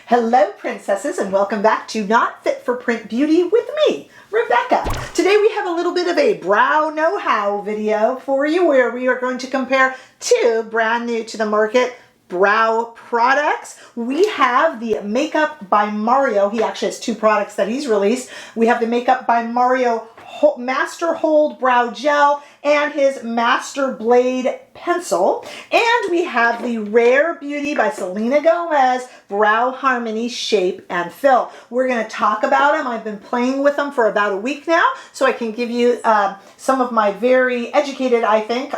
Hello, princesses, and welcome back to Not Fit for Print Beauty with me, Rebecca. Today we have a little bit of a brow know-how video for you where we are going to compare two brand new to the market brow products. We have the Makeup by Mario. He actually has two products that he's released. We have the Makeup by Mario Master Hold Brow Gel and his Master Blade Pencil. And we have the Rare Beauty by Selena Gomez Brow Harmony Shape and Fill. We're going to talk about them. I've been playing with them for about a week now, so I can give you some of my very educated, I think,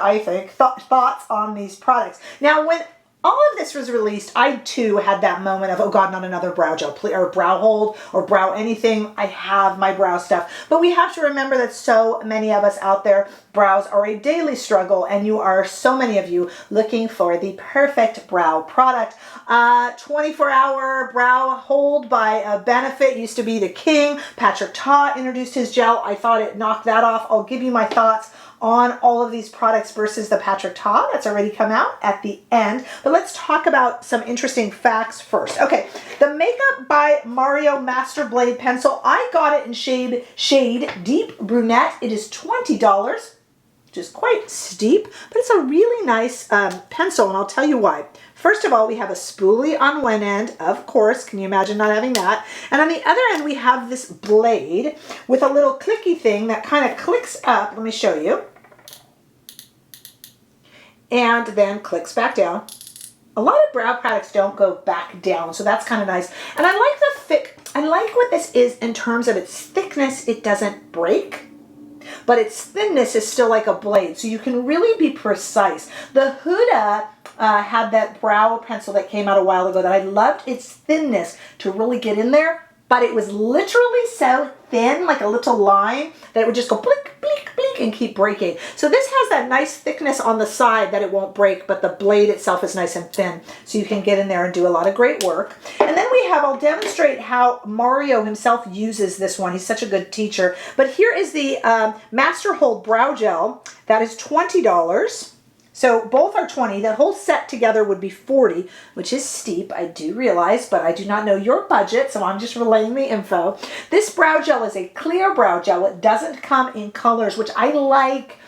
thoughts on these products. Now, when all of this was released, I too had that moment of, oh God, not another brow gel or brow hold or brow anything. I have my brow stuff. But we have to remember that so many of us out there, brows are a daily struggle, and you are, so many of you, looking for the perfect brow product. 24-hour brow hold by Benefit used to be the king. Patrick Ta introduced his gel. I thought it knocked that off. I'll give you my thoughts on all of these products versus the Patrick Ta that's already come out at the end. But let's talk about some interesting facts first. Okay, the Makeup by Mario Master Blade Pencil, I got it in shade Deep Brunette. It is $20, which is quite steep, but it's a really nice pencil, and I'll tell you why. First of all, we have a spoolie on one end, of course. Can you imagine not having that? And on the other end, we have this blade with a little clicky thing that kind of clicks up. Let me show you. And then clicks back down. A lot of brow products don't go back down, so that's kind of nice. And I like the thick, I like what this is in terms of its thickness. It doesn't break, but its thinness is still like a blade, so you can really be precise. The Huda had that brow pencil that came out a while ago that I loved its thinness to really get in there, but it was literally so thin, like a little line, that it would just go blink, blink, blink and keep breaking. So this has that nice thickness on the side that it won't break, but the blade itself is nice and thin, so you can get in there and do a lot of great work. And then we have, I'll demonstrate how Mario himself uses this one. He's such a good teacher. But here is the Master Hold Brow Gel. That is $20. So both are 20. That whole set together would be 40, which is steep, I do realize, but I do not know your budget, so I'm just relaying the info. This brow gel is a clear brow gel. It doesn't come in colors, which I like.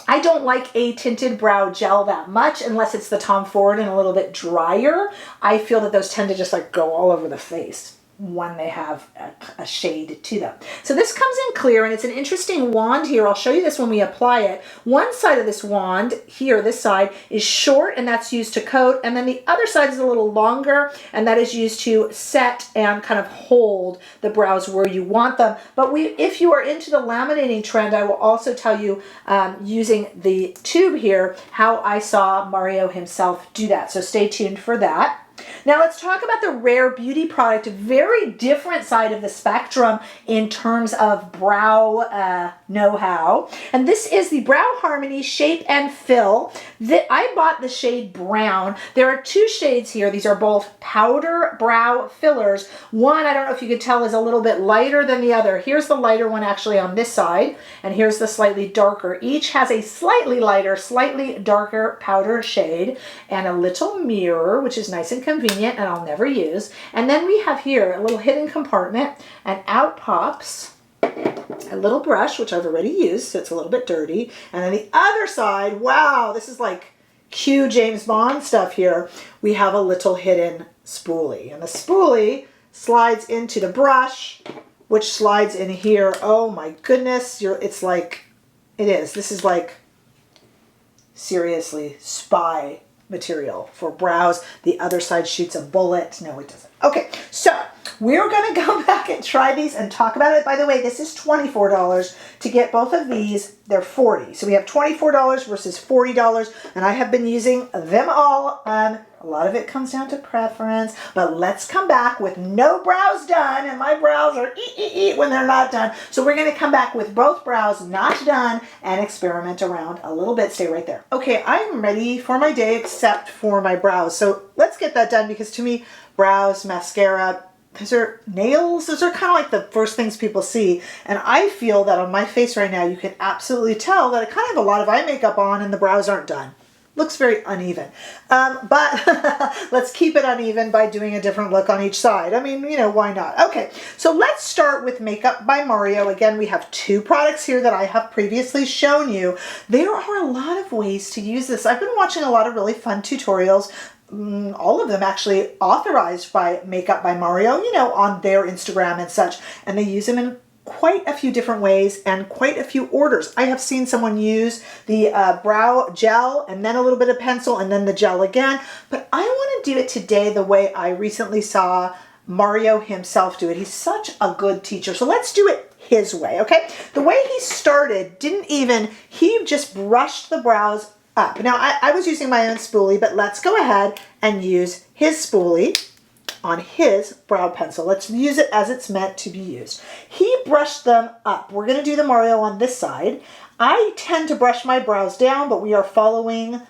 I don't like a tinted brow gel that much unless it's the Tom Ford and a little bit drier. I feel that those tend to just like go all over the face when they have a shade to them. So this comes in clear, and it's an interesting wand here. I'll show you this when we apply it. One side of this wand here, this side, is short, and that's used to coat, and then the other side is a little longer, and that is used to set and kind of hold the brows where you want them. But if you are into the laminating trend, I will also tell you, using the tube here, how I saw Mario himself do that. So stay tuned for that. Now let's talk about the Rare Beauty product, a very different side of the spectrum in terms of brow know-how. And this is the Brow Harmony Shape and Fill. I bought the shade brown. There are two shades here. These are both powder brow fillers. One, I don't know if you could tell, is a little bit lighter than the other. Here's the lighter one actually on this side, and here's the slightly darker. Each has a slightly lighter, slightly darker powder shade and a little mirror, which is nice and convenient and I'll never use. And then we have here a little hidden compartment, and out pops a little brush, which I've already used, so it's a little bit dirty. And on the other side, wow, this is like Q James Bond stuff here. We have a little hidden spoolie, and the spoolie slides into the brush, which slides in here. Oh my goodness, it's like, this is like seriously spy material for brows. The other side shoots a bullet. No, it doesn't. Okay, so we're going to go back and try these and talk about it. By the way, this is $24 to get both of these. They're $40. So we have $24 versus $40, and I have been using them all. A lot of it comes down to preference, but let's come back with no brows done, and my brows are when they're not done. So we're going to come back with both brows not done and experiment around a little bit. Stay right there. Okay, I'm ready for my day except for my brows. So let's get that done, because to me, brows, mascara, those are nails. Those are kind of like the first things people see. And I feel that on my face right now, you can absolutely tell that I kind of have a lot of eye makeup on and the brows aren't done. Looks very uneven. But let's keep it uneven by doing a different look on each side. I mean, you know, why not? Okay, so let's start with Makeup by Mario. Again, we have 2 products here that I have previously shown you. There are a lot of ways to use this. I've been watching a lot of really fun tutorials, all of them actually authorized by Makeup by Mario, you know, on their Instagram and such, and they use them in quite a few different ways and quite a few orders. I have seen someone use the brow gel and then a little bit of pencil and then the gel again, but I want to do it today the way I recently saw Mario himself do it. He's such a good teacher. So let's do it his way, okay? The way he started, he just brushed the brows up. Now I was using my own spoolie, but let's go ahead and use his spoolie on his brow pencil. Let's use it as it's meant to be used. He brushed them up. We're going to do the Mario on this side. I tend to brush my brows down, but we are following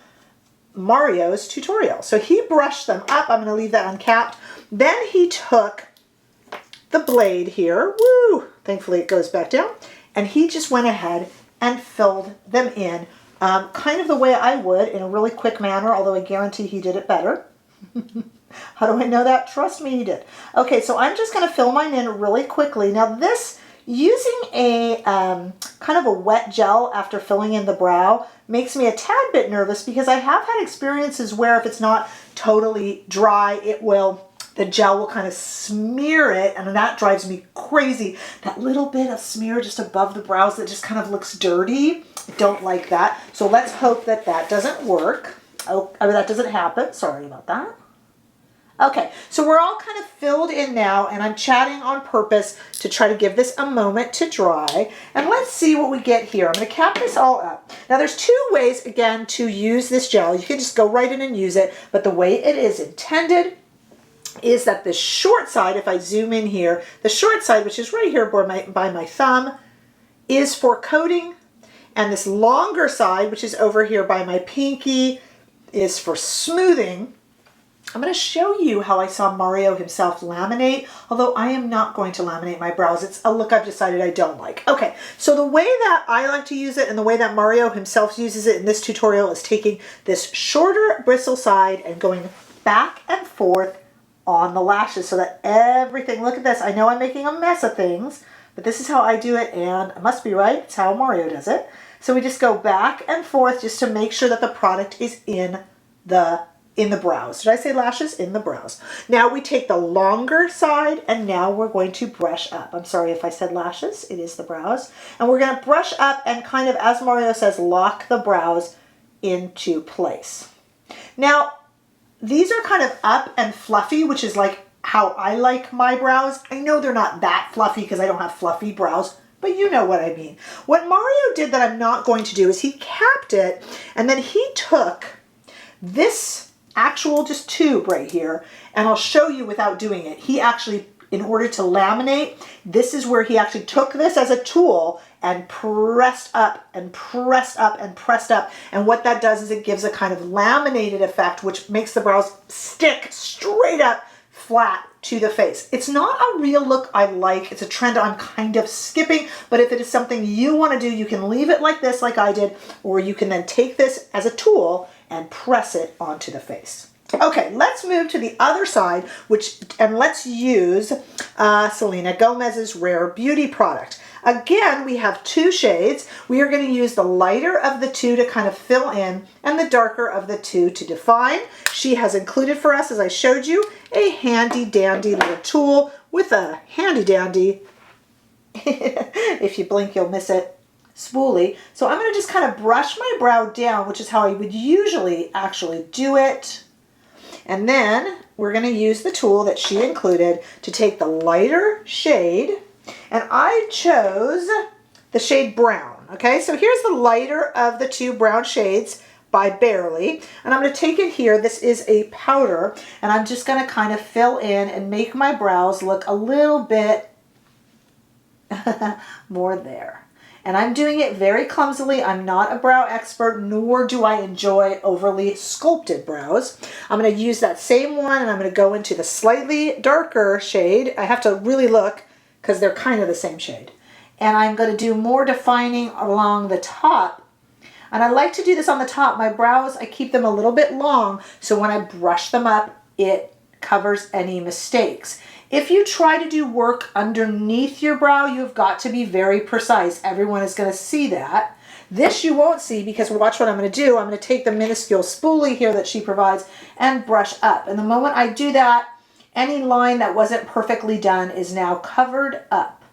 Mario's tutorial. So he brushed them up. I'm going to leave that uncapped. Then he took the blade here. Woo! Thankfully it goes back down. And he just went ahead and filled them in kind of the way I would in a really quick manner, although I guarantee he did it better. How do I know that? Trust me, he did. Okay, so I'm just going to fill mine in really quickly. Now this, using a kind of a wet gel after filling in the brow makes me a tad bit nervous because I have had experiences where if it's not totally dry, the gel will kind of smear it, and that drives me crazy. That little bit of smear just above the brows that just kind of looks dirty. I don't like that. So let's hope that that doesn't work. Oh, I mean, that doesn't happen. Sorry about that. Okay, so we're all kind of filled in now, and I'm chatting on purpose to try to give this a moment to dry. And let's see what we get here. I'm going to cap this all up. Now there's 2 ways, again, to use this gel. You can just go right in and use it, but the way it is intended is that the short side, if I zoom in here, the short side, which is right here by my thumb, is for coating, and this longer side, which is over here by my pinky, is for smoothing. I'm going to show you how I saw Mario himself laminate, although I am not going to laminate my brows. It's a look I've decided I don't like. Okay, so the way that I like to use it and the way that Mario himself uses it in this tutorial is taking this shorter bristle side and going back and forth on the lashes so that everything, look at this, I know I'm making a mess of things, but this is how I do it, and it must be right, it's how Mario does it. So we just go back and forth just to make sure that the product is in the brows. Did I say lashes? In the brows. Now we take the longer side and now we're going to brush up. I'm sorry if I said lashes, it is the brows. And we're going to brush up and kind of, as Mario says, lock the brows into place. Now, these are kind of up and fluffy, which is like how I like my brows. I know they're not that fluffy because I don't have fluffy brows, but you know what I mean. What Mario did that I'm not going to do is he capped it and then he took this actual just tube right here, and I'll show you without doing it. He actually, in order to laminate, this is where he actually took this as a tool and pressed up and pressed up and pressed up. And what that does is it gives a kind of laminated effect, which makes the brows stick straight up flat to the face. It's not a real look I like. It's a trend I'm kind of skipping, but if it is something you want to do, you can leave it like this, like I did, or you can then take this as a tool and press it onto the face. Okay, let's move to the other side, and let's use Selena Gomez's Rare Beauty product. Again, we have 2 shades. We are going to use the lighter of the 2 to kind of fill in and the darker of the 2 to define. She has included for us, as I showed you, a handy dandy little tool with a handy dandy, if you blink you'll miss it, spoolie. So I'm going to just kind of brush my brow down, which is how I would usually actually do it. And then we're going to use the tool that she included to take the lighter shade, and I chose the shade brown. Okay, so here's the lighter of the 2 brown shades by Barely, and I'm going to take it here. This is a powder, and I'm just going to kind of fill in and make my brows look a little bit more there. And I'm doing it very clumsily. I'm not a brow expert, nor do I enjoy overly sculpted brows. I'm going to use that same one, and I'm going to go into the slightly darker shade. I have to really look because they're kind of the same shade. And I'm going to do more defining along the top And I like to do this on the top. My brows, I keep them a little bit long, so when I brush them up, it covers any mistakes. If you try to do work underneath your brow, you've got to be very precise. Everyone is going to see that. This you won't see because watch what I'm going to do. I'm going to take the minuscule spoolie here that she provides and brush up. And the moment I do that, any line that wasn't perfectly done is now covered up.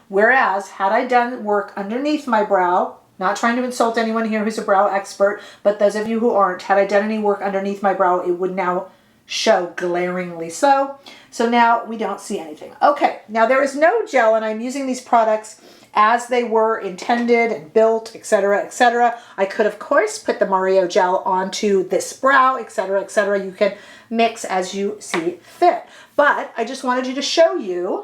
Whereas, had I done work underneath my brow, not trying to insult anyone here who's a brow expert, but those of you who aren't, had I done any work underneath my brow, it would now show glaringly so. So now we don't see anything. Okay, now there is no gel, and I'm using these products as they were intended and built, etc., etc. I could, of course, put the Mario gel onto this brow, etc., etc. You can mix as you see fit. But I just wanted to show you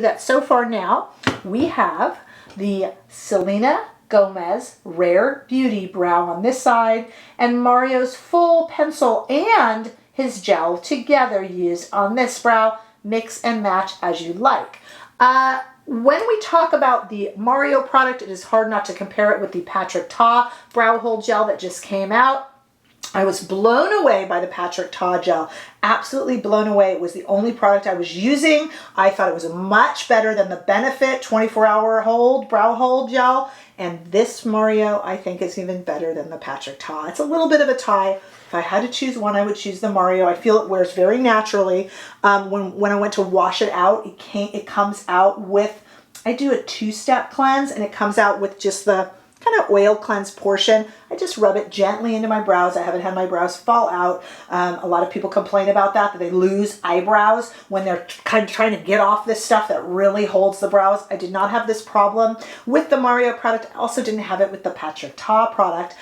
that so far now we have the Selena Gomez Rare Beauty Brow on this side and Mario's full pencil and his gel together used on this brow. Mix and match as you like. When we talk about the Mario product, it is hard not to compare it with the Patrick Ta Brow Hold Gel that just came out. I was blown away by the Patrick Ta gel. Absolutely blown away. It was the only product I was using. I thought it was much better than the Benefit 24-hour hold, brow hold gel. And this Mario, I think, is even better than the Patrick Ta. It's a little bit of a tie. If I had to choose one, I would choose the Mario. I feel it wears very naturally. When I went to wash it out, it comes out with, I do a two-step cleanse, and it comes out with just the kind of oil cleanse portion. I just rub it gently into my brows. I haven't had my brows fall out. A lot of people complain about that they lose eyebrows when they're kind of trying to get off this stuff that really holds the brows. I did not have this problem with the Mario product. I also didn't have it with the Patrick Ta product.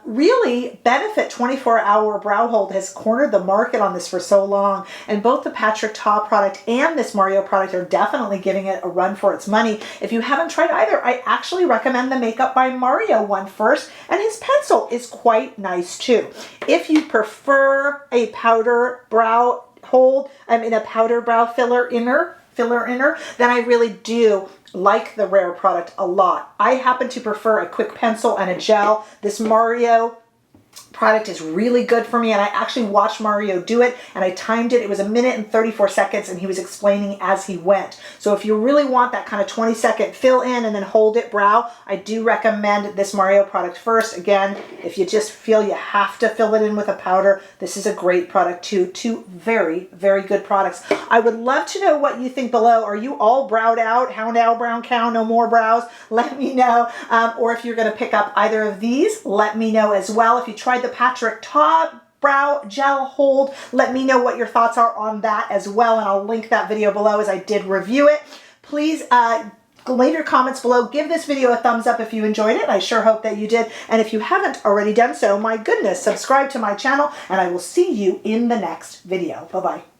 Really, Benefit 24-hour brow hold has cornered the market on this for so long, and both the Patrick Ta product and this Mario product are definitely giving it a run for its money. If you haven't tried either, I actually recommend the Makeup by Mario one first, and his pencil is quite nice too. If you prefer a powder brow hold, a powder brow filler inner, then I really do like the Rare product a lot. I happen to prefer a quick pencil and a gel. This Mario product is really good for me, and I actually watched Mario do it, and I timed it. It was 1 minute and 34 seconds, and he was explaining as he went. So if you really want that kind of 20-second fill in and then hold it brow, I do recommend this Mario product first. Again, if you just feel you have to fill it in with a powder, this is a great product too. Two very, very good products. I would love to know what you think below. Are you all browed out? How now, brown cow? No more brows? Let me know. Or if you're going to pick up either of these, let me know as well. If you tried the Patrick Ta brow gel hold, let me know what your thoughts are on that as well, and I'll link that video below as I did review it. Please leave your comments below. Give this video a thumbs up if you enjoyed it. I sure hope that you did. And if you haven't already done so, my goodness, subscribe to my channel, and I will see you in the next video. Bye-bye.